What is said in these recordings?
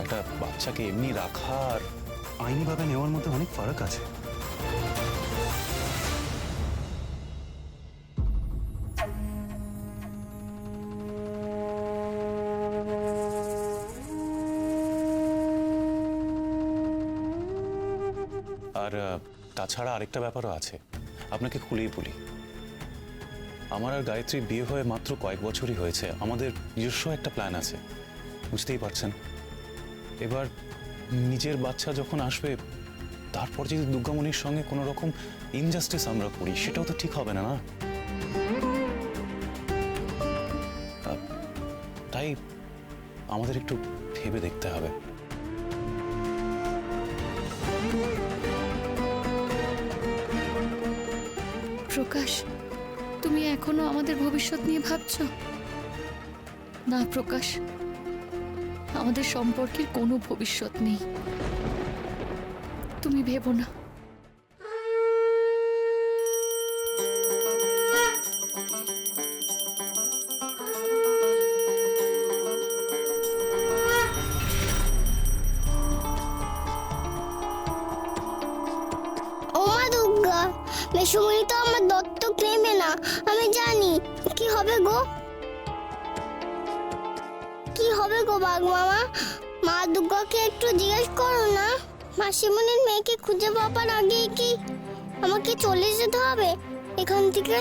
একটা বাচ্চাকে এমনি রাখা আর আইনিভাবে নেওয়ার মধ্যে অনেক ফারাক আছে। আর তাছাড়া আরেকটা ব্যাপারও আছে, আপনাকে খুলেই বলি। আমার আর গায়ত্রী বিয়ে হয়ে মাত্র কয়েক বছরই হয়েছে। আমাদের নিজস্ব একটা প্ল্যান আছে, বুঝতেই পারছেন। এবার নিজের বাচ্চা যখন আসবে, তারপর যদি দুর্গামণির সঙ্গে কোনো রকম ইনজাস্টিস আমরা করি, সেটাও তো ঠিক হবে না, না? তাই আমাদের একটু ভেবে দেখতে হবে। প্রকাশ, তুমি এখনো আমাদের ভবিষ্যৎ নিয়ে ভাবছো? না প্রকাশ, আমাদের সম্পর্কের কোনো ভবিষ্যৎ নেই। তুমি ভেবো না। মেসুমণি তো আমার দত্তক নেবে না, আমি জানি। কি হবে গো, কি হবে গো বাঘ মামা? মা দুর্গাকে একটু জিজ্ঞেস করো না। মাসিমণির মেয়েকে খুঁজে পাবার আগে কি আমাকে চলে যেতে হবে এখান থেকে?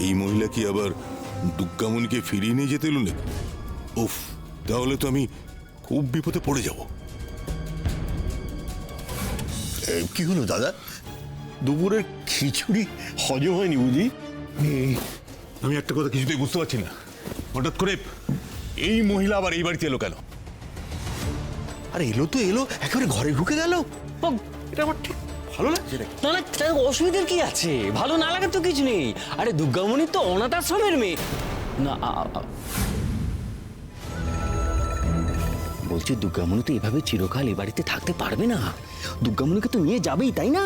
এই মহিলা কি আবার দুর্গামণিকে ফিরিয়ে নিয়ে যেতে এলো নাকি? উফ, তাহলে তো আমি খুব বিপদে পড়ে যাব। কি হলো দাদা, দুপুরের খিচুড়ি হজম হয়নি বুঝি? আমি একটা কথা কিছুতেই বুঝতে পারছি না, হঠাৎ করে এই মহিলা আবার এই বাড়িতে এলো কেন? আরে এলো তো এলো, একেবারে ঘরে ঢুকে গেল। এটা আমার ঠিক ভালো লাগছে না। না না, অসুবিধার কি আছে? ভালো না লাগার তো কিছু নেই। আরে দুর্গামণি তো অনাথ আশ্রমের মেয়ে না। বলছি দুর্গামণি তো এভাবে চিরকাল এ বাড়িতে থাকতে পারবে না। দুর্গামণিকে তো নিয়ে যাবেই, তাই না?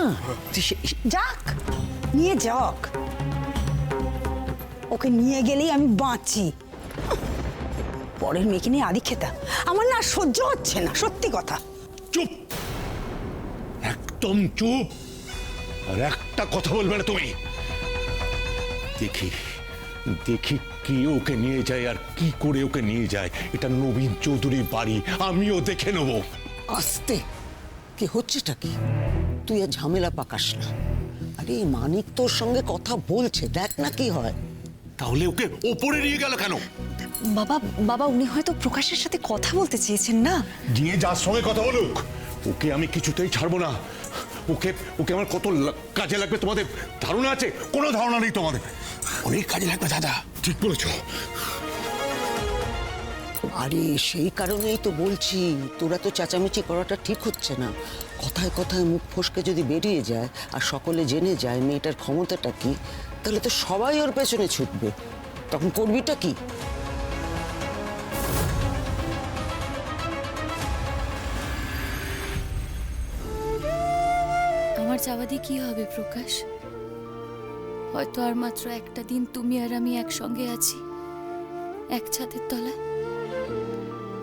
যাক, নিয়ে যাক, ওকে নিয়ে গেলেই আমি বাঁচি। পরের মেয়েকে নিয়ে আদি খেতা আমার না সহ্য হচ্ছে না, সত্যি কথা। চুপ, একদম চুপ, আর একটা কথা বলবে না তুমি। দেখি দেখি কি ওকে নিয়ে যায় আর কি করে ওকে নিয়ে যায়। এটা নবীন চৌধুরীর বাড়ি, আমিও দেখে নেব। আস্তে, কি হচ্ছেটা কি? তুই আর ঝামেলা পাকাস না। আরে মানিক তোর সঙ্গে কথা বলছে, দেখ না কি হয়। তাহলে ওকে ওপরে নিয়ে গেল কেন? বাবা বাবা, উনি হয়তো প্রকাশের সাথে কথা বলতে চেয়েছেন না। নিয়ে যার সঙ্গে কথা বলুক, ওকে আমি কিছুতেই ছাড়বো না। ওকে ওকে আমার কত কাজে লাগবে তোমাদের ধারণা আছে? কোনো ধারণা নেই তোমাদের। অনেক কাজে লাগবে দাদা, ঠিক বলেছো। আরে সেই কারণেই তো বলছি, তোরা তো চেঁচামেচি করাটা ঠিক হচ্ছে না। কথায় কথায় মুখ ফসকে যদি বেরিয়ে যায় আর সকলে জেনে যায় মেয়েটার ক্ষমতাটা কি, তাহলে তো সবাই ওর পেছনে ছুটবে। তখন করবিটা কি? আমার চাওয়া দিয়ে কি হবে প্রকাশ? হয়তো আর মাত্র একটা দিন তুমি আর আমি একসঙ্গে আছি, এক ছাদের তলায়।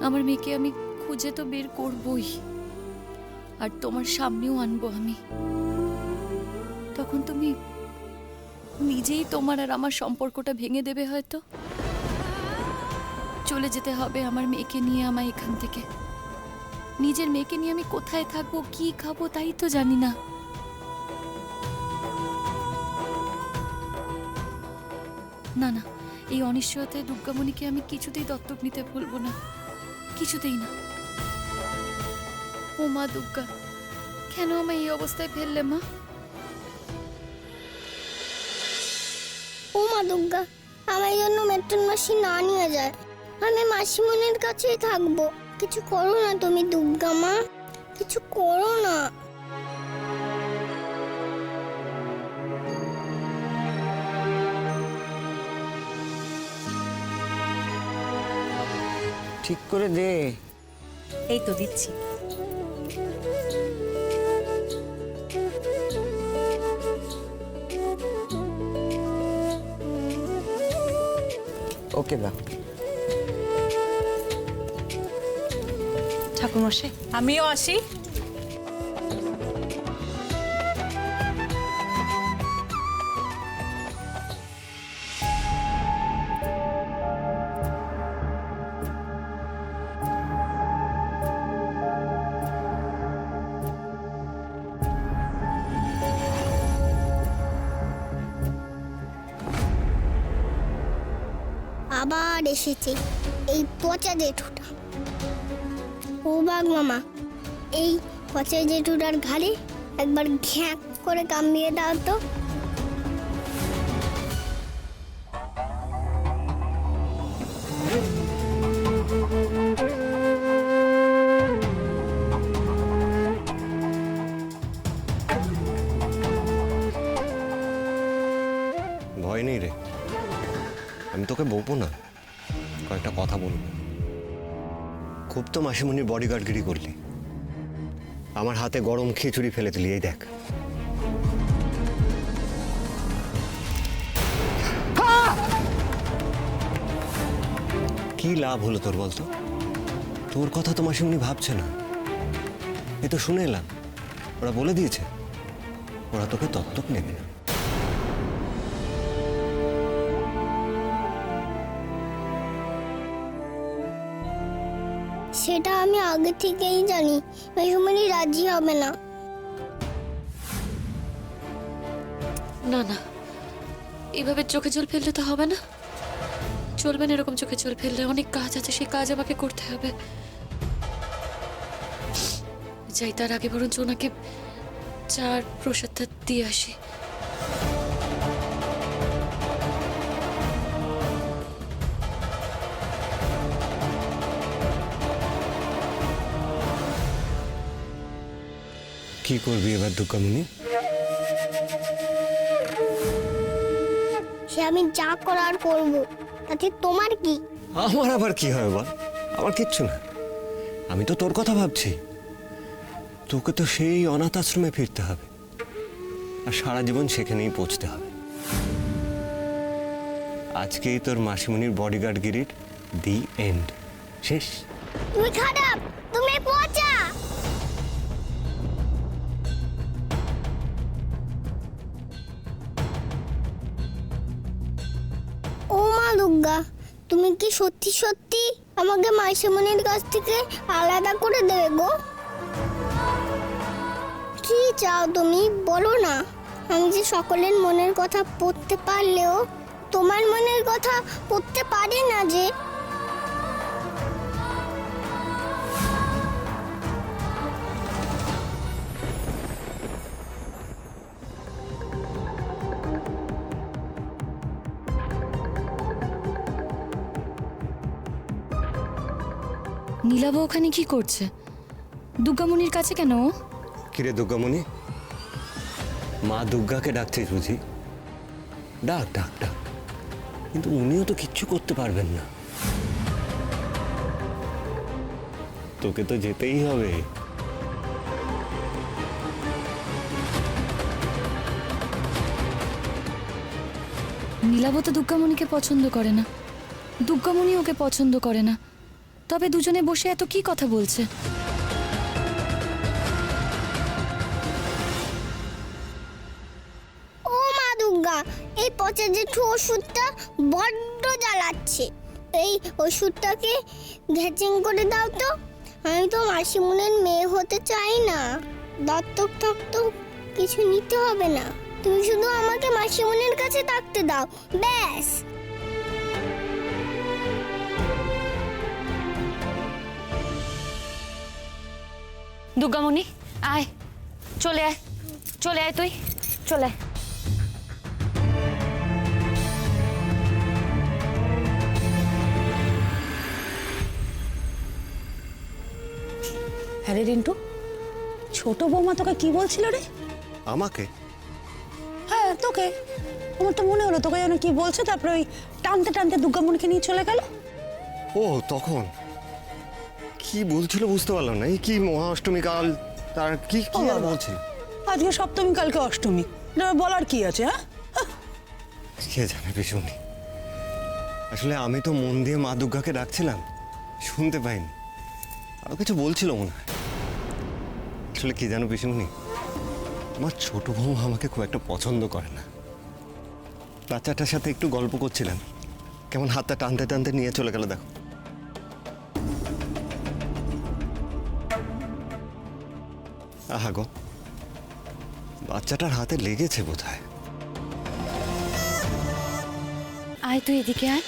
আমার মেয়েকে আমি খুঁজে তো বের করবই, আর তোমার সামনেও আনবো আমি। তখন তুমি নিজেই তোমার আর আমার সম্পর্কটা ভেঙে দেবে হয়তো। চলে যেতে হবে আমার মেয়েকে নিয়ে আমায় এখান থেকে। নিজের মেয়েকে নিয়ে আমি কোথায় থাকবো, কি খাবো, তাই তো জানি না। না না, এই অনিশ্চয়তায় দুর্গামণিকে আমি কিছুতেই দত্তক নিতে ভুলবো না, কিছুতেই না। ও মা দুর্গা, কেন আমায় এই অবস্থায় ফেললে মা? ও মা দুর্গা, আমার জন্য মেট্রন মাসি না নিয়ে যায়। আমি মাসিমণির কাছেই থাকবো। কিছু করো না তুমি দুর্গা মা, কিছু করো না। ঠিক করে দে। এই তো দিচ্ছি। ওকে বা। ঠাকুরমশাই আমিও আসি। আবার এসেছে এই পচা জেঠুটা। ও বাঘ মামা, এই পচা জেঠুটার ঘাড়ে একবার ঘ্যাঁক করে কামড়িয়ে দাও তো। ভয় নেই রে, আমি তোকে বলবো না, কয়েকটা কথা বলবো। খুব তো মাসিমণির বডিগার্ডগিরি করলি, আমার হাতে গরম খিচুড়ি ফেলে দিলি। এই দেখ, কি লাভ হলো তোর বলতো? তোর কথা তো মাসিমণি ভাবছে না, এ তো শুনে এলাম ওরা বলে দিয়েছে ওরা তোকে দত্তক নেবে না। সেটা আমি আগে থেকেই জানি মেসুমণি রাজি হবে না। না না, এভাবে চোখে জল ফেললে তো হবে না। চলবে না এরকম চোখে জল ফেললে, অনেক কাজ আছে, সেই কাজ আমাকে করতে হবে। যাই, তার আগে বরঞ্চ ওনাকে চার প্রসাদটা দিয়ে আসি। কি করবি এবার দুর্গামণি? সে আমি যা করার করবো, তাতে তোমার কি? আমার আবার কি হবে বল? আমার কিচ্ছু না, আমি তো তোর কথা ভাবছি। তোকে তো সেই অনাথ আশ্রমে ফিরতে হবে, আর সারা জীবন সেখানেই পৌঁছতে হবে। আজকেই তোর মাসিমণির বডিগার্ডগিরির দি এন্ড, শেষ। তুমি খারাপ, তুমি পচা। ও মা দুর্গা, তুমি কি সত্যি সত্যি আমাকে মাসিমণির কাছ থেকে আলাদা করে দেবে গো? কি চাও তুমি বলো না। আমি যে সকলের মনের কথা পড়তে পারলেও তোমার মনের কথা পড়তে পারি না যে। নীলাভ ওখানে কি করছে? দুর্গামণির কাছে কেন? কিরে দুর্গামণি, মা দুর্গাকে ডাকছিস বুঝি? ডাক ডাক ডাক, কিন্তু উনিও তো কিচ্ছু করতে পারবেন না। তোকে তো যেতেই হবে। নীলাভ তো দুর্গামণিকে পছন্দ করে না, দুর্গামণি ওকে পছন্দ করে না, তবে দুজনে বসে এত কি কথা বলছে? ও মা দুর্গা, এই পচা জেঠু ওষুধটা বড্ড জ্বালাচ্ছে। এই ওষুধটাকে ঘেচিং করে দাও তো। আমি তো মাসিমণির মেয়ে হতে চাই না। দত্তক টত্তক কিছু নিতে হবে না, তুমি শুধু আমাকে মাসিমণির কাছে থাকতে দাও, ব্যাস। দুর্গামণি আয়, চলে আয়, চলে আয়, তুই চলে আয়। হ্যাঁ রে রিন্টু, ছোট বৌমা তোকে কি বলছিল রে? আমাকে? হ্যাঁ তোকে, আমার তো মনে হলো তোকে যেন কি বলছে, তারপরে ওই টানতে টানতে দুর্গামণিকে নিয়ে চলে গেল। ও তখন কি বলছিল বুঝতে পারলাম না। এই কি মহা অষ্টমী কাল, তার কি কি আর বলছিল? আজকে সপ্তমী, কালকে অষ্টমী, এটা বলার কি আছে? হ্যাঁ কে জানে পিসুনি। আসলে আমি তো মন দিয়ে মা দুর্গাকে ডাকছিলাম, শুনতে পাইনি। আরো কিছু বলছিল মনে হয়। আসলে কি জানো পিসিমণি, আমার ছোট বউ আমাকে খুব একটা পছন্দ করে না। বাচ্চাটার সাথে একটু গল্প করছিলাম, কেমন হাতটা টানতে টানতে নিয়ে চলে গেল দেখো। আহা গো, বাচ্চাটার হাতে লেগেছে বোধহয়। আয় তুই এদিকে আয়।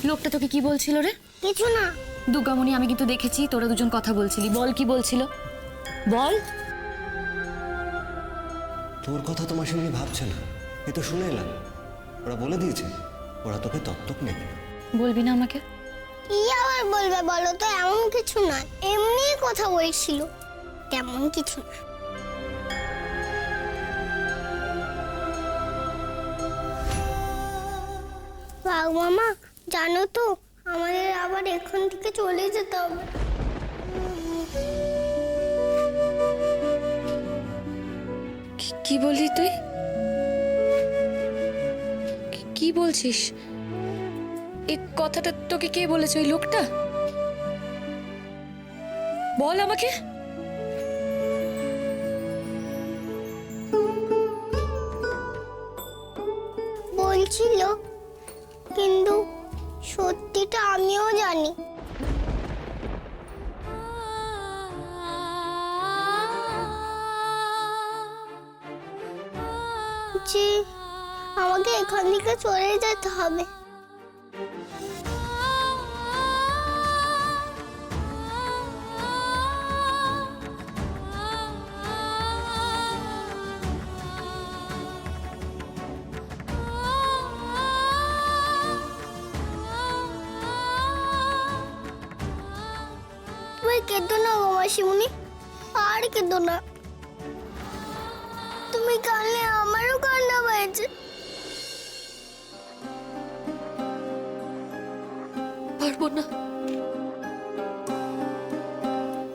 লোকটা তোকে কি বলছিল রে? কিছু না। দুর্গামণি, আমি কিন্তু দেখেছি তোরা দুজন কথা বলছিলি। বল কি বলছিল, বল। তোর কথা তো মাসিমণি ভাবছে না, এ তো শুনে এলাম। ওরা বলে দিয়েছে ওরা তোকে দত্তক নেবে। বলবি না আমাকে? কি আবার বলবে বলো তো? এমন কিছু না, এমনি কথা বলছিল, তেমন কিছু না। বাঘ মামা, জানো তো আমাদের আবার এখান থেকে চলে যেতে হবে। কি বললি তুই? কি বলছিস? এই কথাটা তোকে কে বলেছে? ওই লোকটা? বল আমাকে। বলছিল, কিন্তু সত্যিটা আমিও জানি। যে আমাকে এখান থেকে চলে যেতে হবে। তুমি কেঁদো না গো মাসিমণি, আর কেঁদো না। তুমি কাঁদলে আমারও কান্না পাচ্ছে। পারবো না,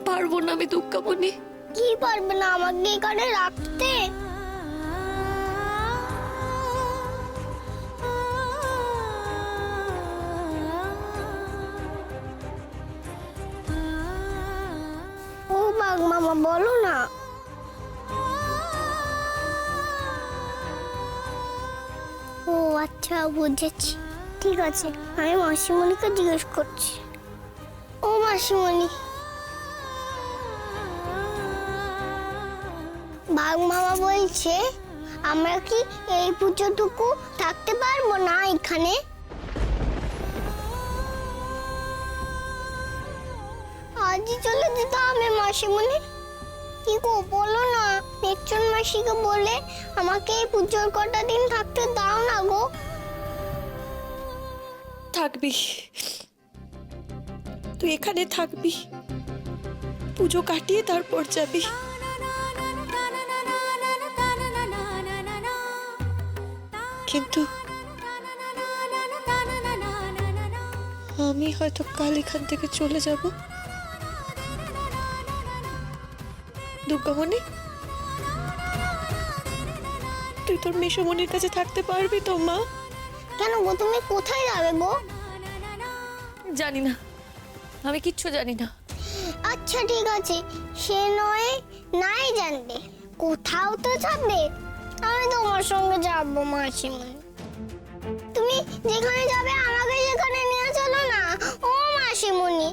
পারবো না আমি দুর্গামণি। কি পারবে না আমাকে এখানে রাখতে? ও বাঘ মামা, বলো না। ও আচ্ছা, বুঝেছি। ঠিক আছে, আমি মাসিমণিকে জিজ্ঞেস করছি। ও মাসিমণি, বাঘ মামা বলছে আমরা কি এই পুজোটুকু থাকতে পারবো না এখানে? আজই চলে যেতে হবে মাসিমণি। কি গো, বলো না। নেকচন মাসিকে বলে আমাকে এই পুজোর কটা দিন থাকতে দাও না গো। থাকবি, তুই এখানে থাকবি, পুজো কাটিয়ে তারপর যাবি। কিন্তু আমি হয়তো কাল এখান থেকে চলে যাব। দুর্গামণি, তুই তোর মেসোমণির কাছে থাকতে পারবি তো মা? কেন গো, তুমি কোথায় যাবে গো? জানি না, আমি কিচ্ছু জানি না। আচ্ছা ঠিক আছে, সে নয় নাই জানবে, কোথাও তো যাবে। আমি তোমার সঙ্গে যাবো মাসিমণি। তুমি যেখানে যাবে আমাকে সেখানে নিয়ে চলো না ও মাসিমণি।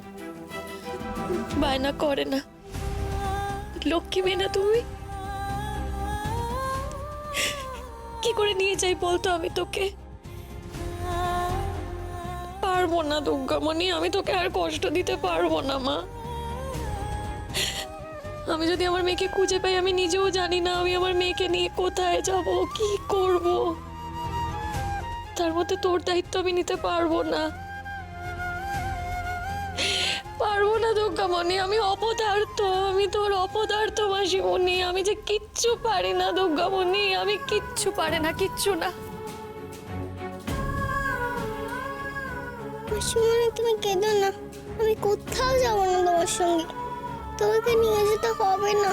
বায়না করে না, লক্ষ্মী মেয়ে না তুমি? কি করে নিয়ে যাই বলতো আমি তোকে? পারবো না দুর্গামণি, আমি তোকে আর কষ্ট দিতে পারবো না মা। আমি যদি আমার মেয়েকে খুঁজে পাই, আমি নিজেও জানি না আমি আমার মেয়েকে নিয়ে কোথায় যাব, কি করব। তার মধ্যে তোর দায়িত্ব আমি নিতে পারবো না, পারবো না দুর্গামণি। আমি অপদার্থ, আমি তোর অপদার্থ মাসিমণি। আমি যে কিচ্ছু পারি না দুর্গামণি, আমি কিচ্ছু পারি না, কিচ্ছু না। মাসিমণি তুমি কেঁদো না, আমি কোথাও যাবো না তোমার সঙ্গে। তোমাকে নিয়ে যেতে হবে না।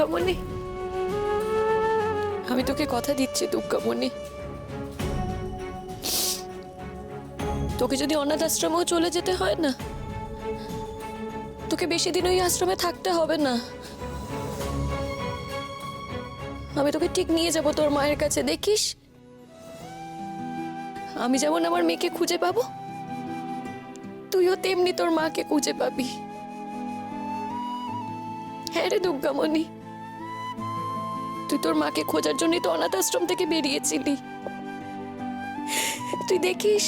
দুর্গামণি, আমি তোকে কথা দিচ্ছি দুর্গামণি, তোকে যদি অনাথ আশ্রমেও চলে যেতে হয় না, তোকে বেশি দিন ওই আশ্রমে থাকতে হবে না। আমি তোকে ঠিক নিয়ে যাব তোর মায়ের কাছে, দেখিস আমি যেমন আমার মেয়েকে খুঁজে পাবো, তুইও তেমনি তোর মাকে খুঁজে পাবি। হ্যাঁ রে দুর্গামণি, তুই তোর মাকে খোঁজার জন্যই তো অনাথ আশ্রম থেকে বেরিয়েছিলি। তুই দেখিস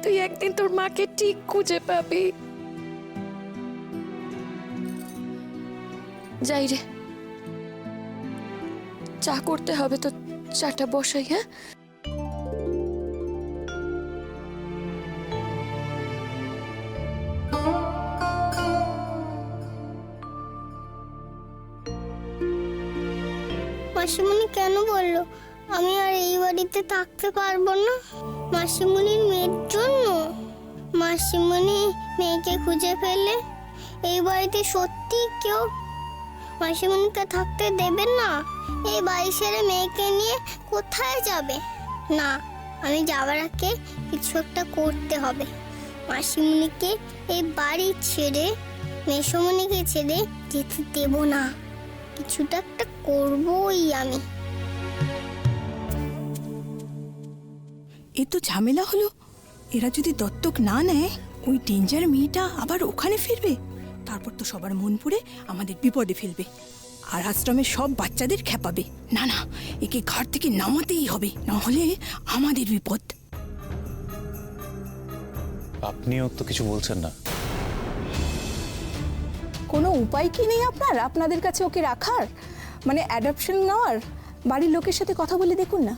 তুই একদিন তোর মাকে ঠিক খুঁজে পাবি। যাই রে, চা করতে হবে তো, চাটা বসাই। হ্যাঁ, মাসিমণি কেন বললো আমি আর এই বাড়িতে থাকতে পারবো না? মাসিমণির মেয়ের জন্য? মাসিমণি মেয়েকে খুঁজে ফেলে এই বাড়িতে সত্যি কেউ মাসিমণিকে থাকতে দেবেন না? এই বাড়ি ছেড়ে মেয়েকে নিয়ে কোথায় যাবে? না, আমি যাওয়ার আগে কিছু একটা করতে হবে। মাসিমণিকে এই বাড়ি ছেড়ে মেসমণিকে ছেড়ে যেতে দেব না। কিছুটা একটা করবই আমি। এ তো ঝামেলা হলো। এরা যদি দত্তক না নেয়, ওই ডেঞ্জার মেয়েটা আবার ওখানে ফিরবে, তারপর তো সবার মন পুড়ে আমাদের বিপদে ফেলবে, আর আশ্রমের সব বাচ্চাদের খেপাবে। না না, একে ঘাট থেকে নামাতেই হবে, না হলে আমাদের বিপদ। আপনিও তো কিছু বলছেন না। কোনো উপায় কি নেই আপনাদের কাছে ওকে রাখার, মানে অ্যাডপশন নেওয়ার? বাড়ির লোকের সাথে কথা বলে দেখুন না।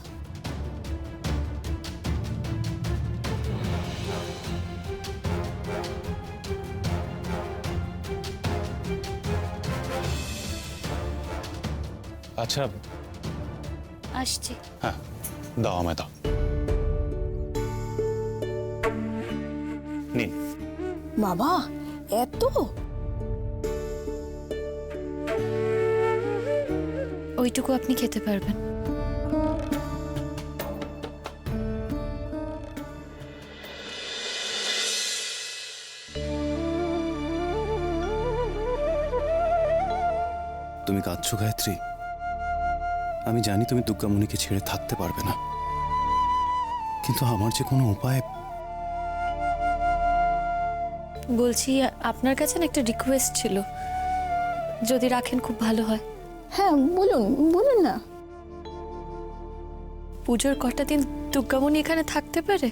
আচ্ছা, আসছি। হ্যাঁ, দাও আমায় দাও। নিন। বাবা, এত? ওইটুকু আপনি খেতে পারবেন। তুমি কাঁদছো গায়ত্রী? আমি জানি তুমি দুর্গামণিকে ছেড়ে থাকতে পারবে না, কিন্তু আমার যে কোনো উপায়। বলছি, আপনার কাছে না একটা রিকোয়েস্ট ছিল, যদি রাখেন খুব ভালো হয়। হ্যাঁ বলুন, বলুন না। পুজোর কটা দিন দুর্গামণি এখানে থাকতে পারে?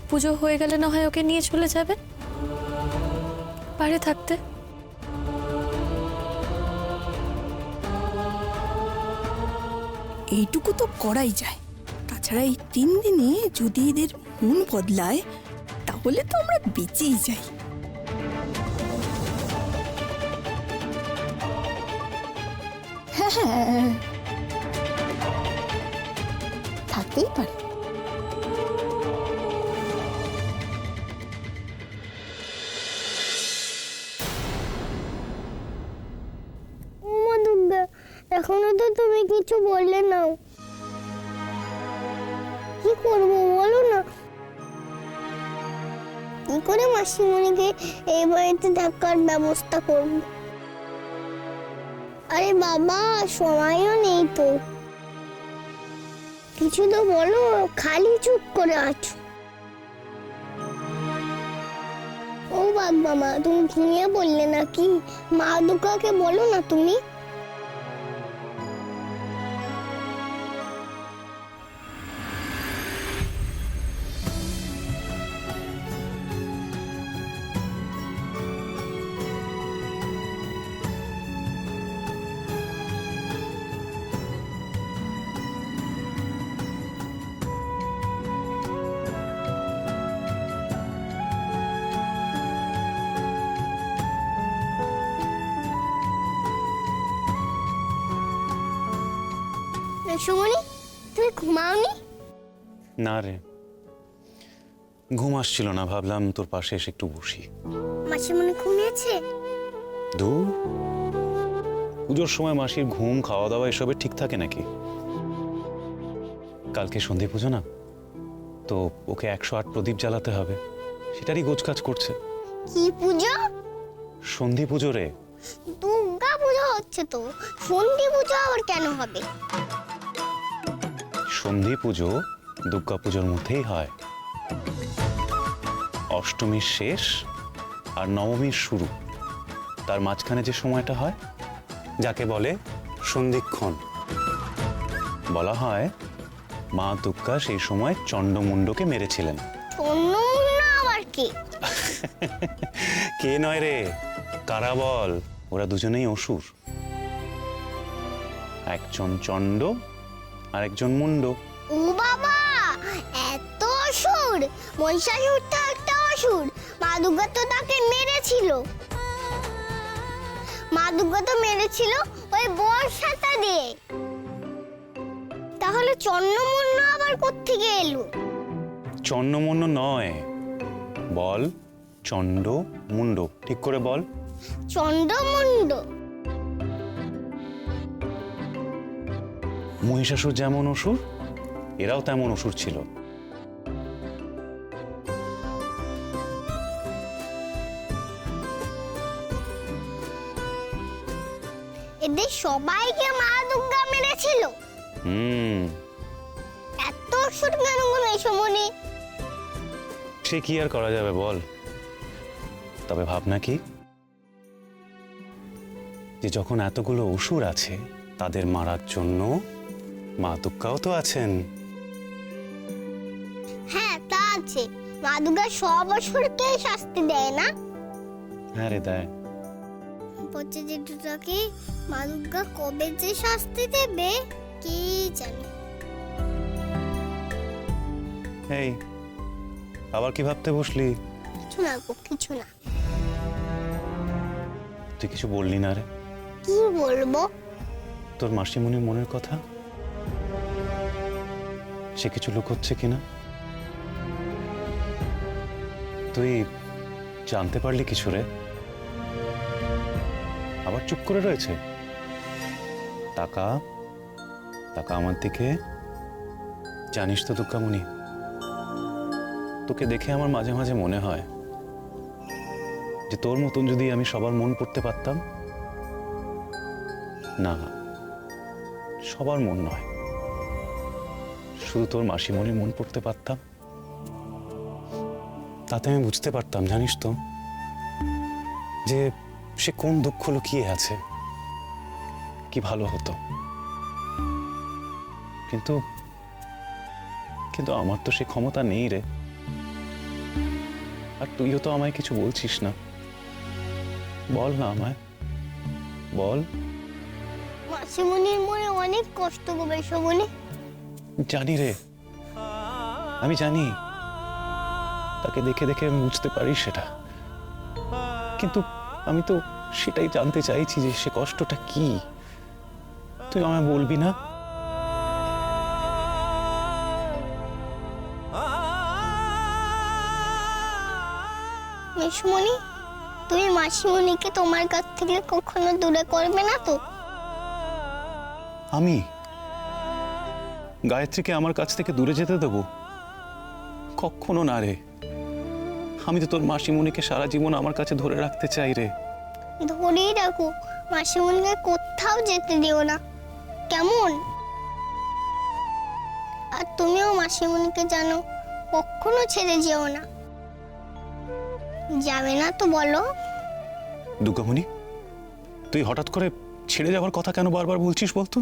পুজো হয়ে গেলে না হয় ওকে নিয়ে চলে যাবেন, পারে থাকতে। এইটুকু তো করাই যায়। তাছাড়া এই 3 দিনে যদি এদের মন বদলায়, তাহলে তো আমরা বেঁচেই যাই। হ্যাঁ হ্যাঁ, থাকতেই পারে। ওমা দুর্গা, এখনো তো তুমি কিছু বললে না। কি করবো বলো না? কি করে মাসিমণিকে এই বাড়িতে থাকার ব্যবস্থা করব? আরে বাবা, সময়ও নেই তো। কিছু তো বলো, খালি চুপ করে আছো। ও বাবা, মা তুমি ঘুমিয়ে বললে নাকি? মা দুর্গাকে বলো না তুমি। সুমনি, তুমি ঘুমাওনি? না রে, ঘুম আসছিল না, ভাবলাম তোর পাশে এসে একটু বসি। মাসিমণি ঘুমিয়েছে? দূর, পুজোর সময় মাসির ঘুম, খাওয়া দাওয়া এসবে ঠিক থাকে নাকি? কালকে সন্ধি পুজো না, তো ওকে 108 প্রদীপ জ্বালাতে হবে, সেটারই গোছকাজ করছে। কি পুজো? সন্ধি পুজো রে। দুর্গা পুজো হচ্ছে তো, সন্ধি পুজো আবার কেন হবে? সন্ধি পুজো দুর্গা পুজোর মধ্যেই হয়। অষ্টমীর শেষ আর নবমীর শুরু, তার মাঝখানে যে সময়টা হয়, যাকে বলে সন্ধিক্ষণ। বলা হয় মা দুর্গা সেই সময় চণ্ডমুণ্ডকে মেরেছিলেন। চন্দ্রমুন্না আবার কে? কে নয় রে, কারা বল? ওরা দুজনেই অসুর, একজন চণ্ড আর একজন মুন্ড। ও বাবা, এত অসুর! মহিষাসুর তো একটা অসুর। মা দুর্গা তো তাকে মেরেছিল। মা দুর্গা তো মেরেছিল ওই বর্ষাটা দিয়ে। তাহলে চন্দ্রমুন্না আবার কোত্থেকে এলো? চন্ডমুণ্ড নয়, বল চণ্ড মুন্ড, ঠিক করে বল। চন্দ্রমুন্ড। মহিষাসুর যেমন অসুর, এরাও তেমন অসুর ছিল। এদের সবাইকে মা দুর্গা মেরেছিল। হুম, এত অসুর কেন গো মেসমণি? সে কি আর করা যাবে বল। তবে ভাবনা কি, যে যখন এতগুলো অসুর আছে, তাদের মারার জন্য মা দুর্গাও তো আছেন। হ্যাঁ, তা আছে। মা দুর্গা সব অসুরকে শাস্তি দেয় না? হ্যাঁ রে, দেয়। বলছে যেটুটাকে মা দুর্গা কবে যে শাস্তি দেবে কে জানে। এই, আবার কি ভাবতে বসলি? কিছু না গো, কিছু না। তুই কিছু বললি না রে? কি বলবো? তোর মাসিমণির মনের কথা, সে কিছু লুকোচ্ছে কিনা? তুই জানতে পারলি কিছু রে? আবার চুপ করে রয়েছে। তাকা তাকা আমার দিকে। জানিস তো দুর্গামণি, তোকে দেখে আমার মাঝে মাঝে মনে হয় যে তোর মতন যদি আমি সবার মন পড়তে পারতাম। না, সবার মন নয়, শুধু তোর মাসিমণির মন পড়তে পারতাম, তাতে আমি বুঝতে পারতাম, জানিস তো, যে সে কোন দুঃখ লুকিয়ে আছে, কি ভালো হতো। কিন্তু কিন্তু আমার তো সে ক্ষমতা নেই রে। আর তুইও তো আমায় কিছু বলছিস না। বল না আমায়, বল। মাসিমণির মনে অনেক কষ্ট গো মেসমণি। জানি রে, আমি জানি, তাকে দেখে দেখে আমি বুঝতে পারি সেটা। কিন্তু আমি তো সেটাই জানতে চাইছি যে সে কষ্টটা কি। তুই আমায় বলবি না? মেসমণি, তুমি মাসিমণিকে তোমার কাছ থেকে কখনো দূরে করবে না তো? আমি গায়ত্রীকে আমার কাছ থেকে দূরে যেতে দেবো? কখনো না রে। আমি তো তোর মাসিমণিকে সারা জীবন আমার কাছে ধরে রাখতে চাই রে। ধরেই রাখো, মাসিমণিকে কোথাও যেতে দিও না, কেমন? আর তুমিও মাসিমণিকে জানো, কখনো ছেড়ে যেও না। যাবে না তো বলো? দুর্গামণি, তুই হঠাৎ করে ছেড়ে যাওয়ার কথা কেন বারবার বলছিস বলতো?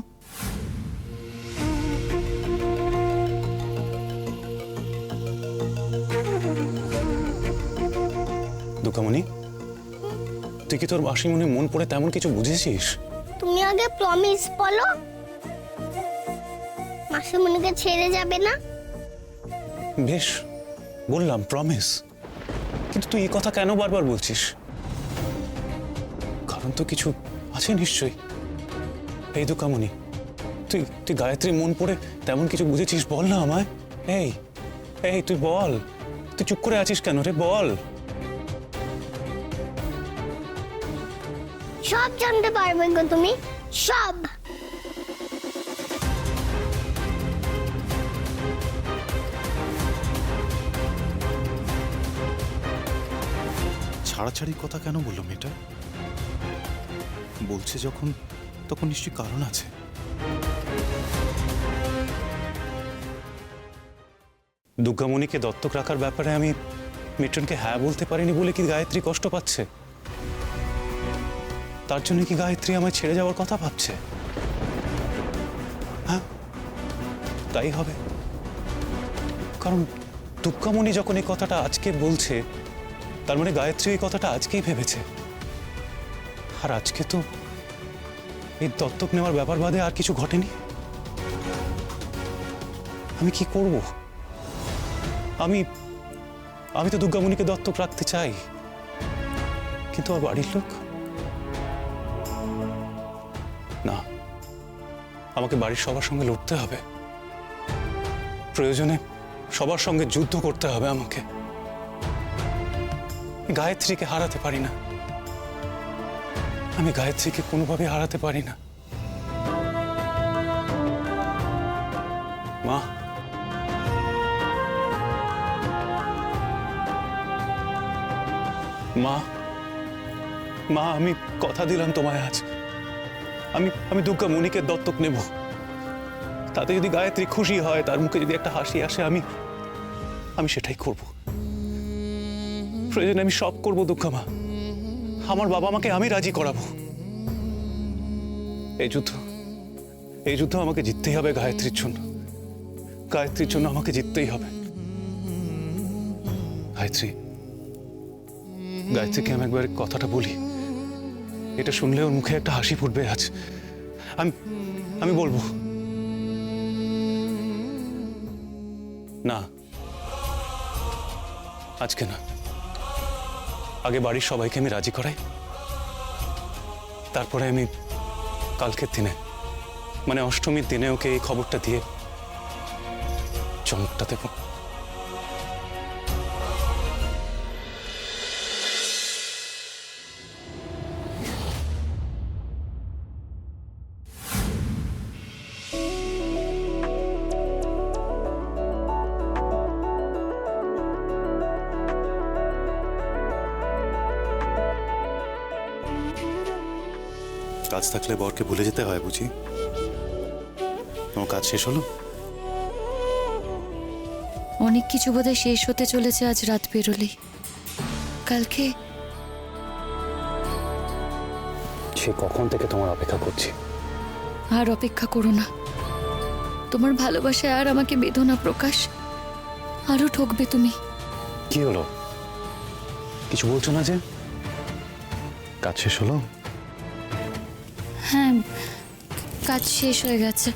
দুর্গামণি, তুই কি তোর মাসিমণির মন পড়ে তেমন কিছু বুঝেছিস? তুমি আগে প্রমিস বলো, মাসিমণিকে ছেড়ে যাবে না? বেশ, বললাম প্রমিস। কিন্তু তুই এই কথা কেন বারবার বলছিস? কারণ তো কিছু আছে নিশ্চয়ই। এই দুর্গামণি, তুই তুই গায়ত্রী মন পড়ে তেমন কিছু বুঝেছিস? বল না আমায়। এই এই তুই বল, তুই চুপ করে আছিস কেন রে, বল। সব জানতে পারবে গো তুমি, সব। ছাড়াছাড়ি কথা কেন বললো মেয়েটা? বলছে যখন, তখন নিশ্চয়ই কারণ আছে। দুর্গামণিকে দত্তক রাখার ব্যাপারে আমি মিট্টনকে হ্যাঁ বলতে পারিনি বলে কি গায়ত্রী কষ্ট পাচ্ছে? তার জন্য কি গায়ত্রী আমায় ছেড়ে যাওয়ার কথা ভাবছে? হ্যাঁ, তাই হবে। কারণ দুর্গামণি যখন এই কথাটা আজকে বলছে, তার মানে গায়ত্রী এই কথাটা আজকেই ভেবেছে। আর আজকে তো এই দত্তক নেওয়ার ব্যাপার বাদে আর কিছু ঘটেনি। আমি কি করব? আমি তো দুর্গামণিকে দত্তক রাখতে চাই, কিন্তু আর বাড়ির লোক না। আমাকে বাড়ির সবার সঙ্গে লড়তে হবে, প্রয়োজনে সবার সঙ্গে যুদ্ধ করতে হবে আমাকে। গায়ত্রীকে হারাতে পারি না, আমি গায়ত্রীকে কোনোভাবে হারাতে পারি না। মা, মা, মা, আমি কথা দিলাম তোমায় আজ, আমি দুর্গামণিকে দত্তক নেব। তাতে যদি গায়ত্রী খুশি হয়, তার মুখে যদি একটা হাসি আসে, আমি সেটাই করব। প্রয়োজনে আমি সব করব দুর্গা মা। আমার বাবা মাকে আমি রাজি করাবো। এই যুদ্ধ আমাকে জিততেই হবে গায়ত্রীর জন্য। গায়ত্রীর জন্য আমাকে জিততেই হবে। গায়ত্রীকে আমি একবার কথাটা বলি, এটা শুনলে ওর মুখে একটা হাসি ফুটবে আজ। আমি বলবো না, আজকে না, আগে বাড়ির সবাইকে আমি রাজি করাই, তারপরে আমি কালকের দিনে, মানে অষ্টমীর দিনে ওকে এই খবরটা দিয়ে চমকটা দেব। কাজ থাকলে বরকে ভুলে যেতে হয় বুঝি? তোমার কাজ শেষ হলো? অনেক কিছু বোধহয় শেষ হতে চলেছে আজ রাত পেরোলেই। কালকে সে কখন থেকে তোমার অপেক্ষা করছি। আর অপেক্ষা করো না, তোমার ভালোবাসায় আর আমাকে বেঁধো না প্রকাশ। আরো ঠকবে তুমি। কি হলো, কিছু বলছো না যে? কাজ শেষ হলো? হ্যাঁ, কাজ শেষ হয়ে গেছে।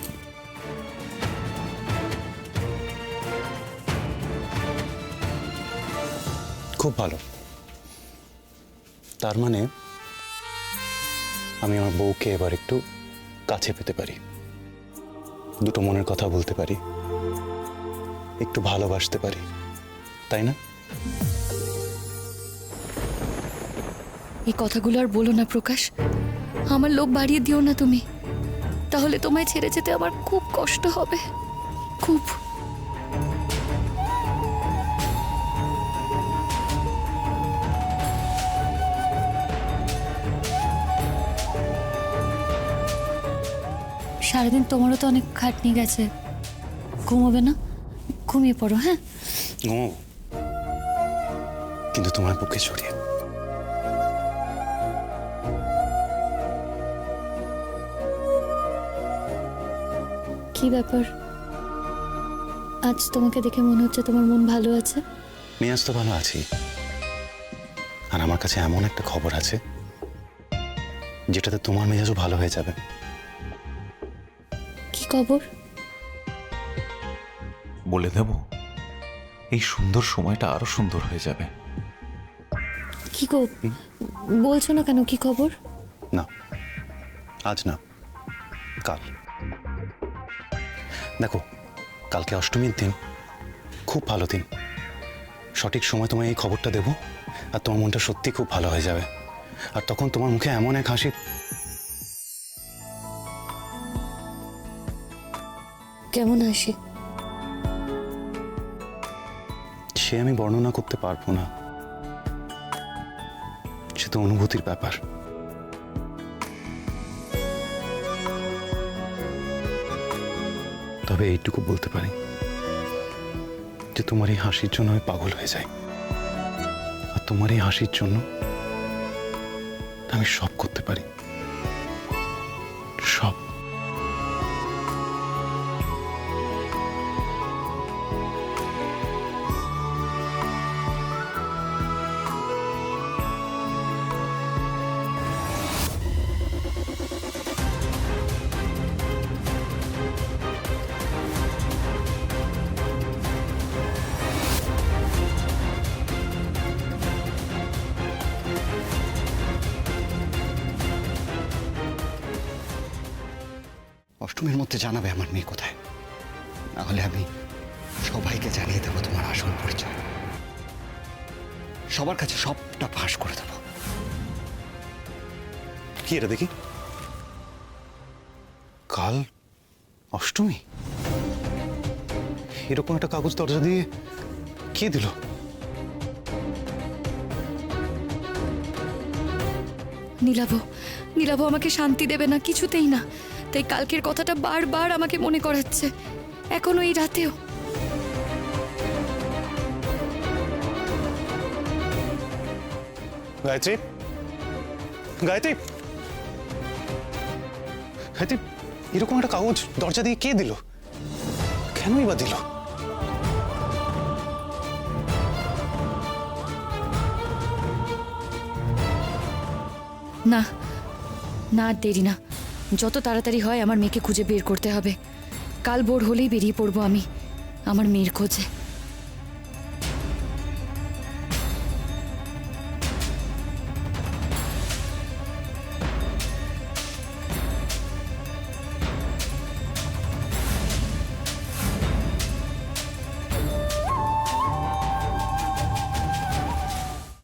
খুব ভালো। তার মানে আমি আমার বউকে এবার একটু কাছে পেতে পারি, দুটো মনের কথা বলতে পারি, একটু ভালোবাসতে পারি, তাই না? এই কথাগুলো আর বলো না প্রকাশ, আমার লোভ বাড়িয়ে দিও না তুমি, তাহলে তোমায় ছেড়ে যেতে আমার খুব কষ্ট হবে, খুব। সারাদিন তোমারও তো অনেক খাটনি গেছে, ঘুমোবে না? ঘুমিয়ে পড়ো। হ্যাঁ, ঘুমাবো, কিন্তু তোমার বুকে ছড়িয়ে। কি ব্যাপার, আজ তোমাকে দেখে মনে হচ্ছে তোমার মন ভালো আছে? মেয়াজ তো ভালো আছি, আর আমার কাছে এমন একটা খবর আছে যেটাতে তোমার মেজাজও ভালো হয়ে যাবে। কি খবর? বলে দেব, এই সুন্দর সময়টা আরো সুন্দর হয়ে যাবে। কি গো, বলছো না কেন? কি খবর? না, আজ না, কাল। দেখো, কালকে অষ্টমীর দিন, খুব ভালো দিন। সঠিক সময় তোমায় এই খবরটা দেবো, আর তোমার মনটা সত্যি খুব ভালো হয়ে যাবে। আর তখন তোমার মুখে এমন এক হাসি, কেমন হাসি? সে আমি বর্ণনা করতে পারবো না, সে তো অনুভূতির ব্যাপার। তবে এইটুকু বলতে পারি যে তোমার এই হাসির জন্য আমি পাগল হয়ে যাই, আর তোমার এই হাসির জন্য আমি সব করতে পারি, সব। অষ্টমীর মধ্যে জানাবে আমার মেয়ে কোথায়, নাহলে আমি সবাইকে জানিয়ে দেবো তোমার আসল পরিচয়, সবার কাছে সবটা ফাঁস করে দেবো। কি এটা দেখি? কাল অষ্টমী? এরকম একটা কাগজ দরজা দিয়ে কে দিল? নীলাভ আমাকে শান্তি দেবে না, কিছুতেই না। তাই কালকের কথাটা বারবার আমাকে মনে করাচ্ছে, এখনো এই রাতেও। গায়ত্রী, গায়ত্রী, গায়ত্রী, এরকম একটা কাগজ দরজা দিয়ে কে দিল? কেনই বা দিল? না না, আর দেরি না, যত তাড়াতাড়ি হয় আমার মেয়েকে খুঁজে বের করতে হবে। কাল ভোর হলেই বেরিয়ে পড়বো আমি আমার মেয়ের খোঁজে।